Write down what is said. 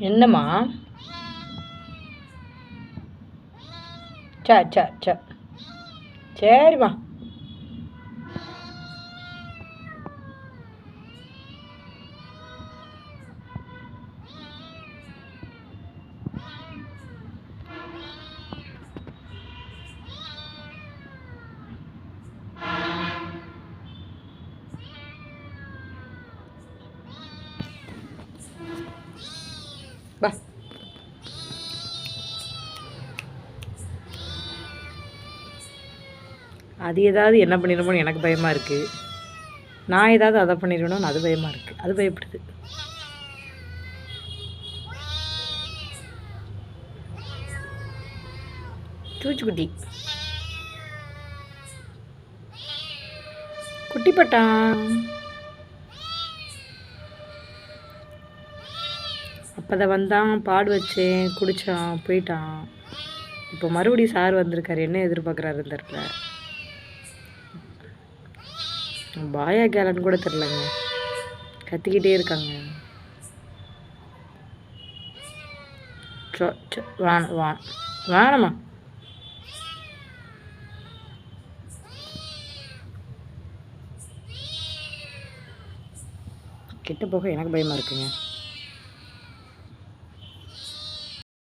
என்னம்மா? ச ச ச சரிம்மா. பா அது ஏதாவது என்ன பண்ணிடுமோன்னு எனக்கு பயமாக இருக்குது. நான் ஏதாவது அதை பண்ணிடுவேணும்னு அது பயமாக இருக்குது. அது பயப்படுது. பூச்சிக்குட்டி குட்டிப்பட்டான். அப்போ வந்தான், பாடு வச்சேன், குடித்தான், போயிட்டான். இப்போ மறுபடியும் சார் வந்திருக்காரு. என்ன எதிர்பார்க்குறாரு தெரியல. பாயா கேலன்னு கூட தெரிலங்க. கத்திக்கிட்டே இருக்காங்க. வேணாம்மா. கிட்ட போக எனக்கு பயமாக இருக்குங்க.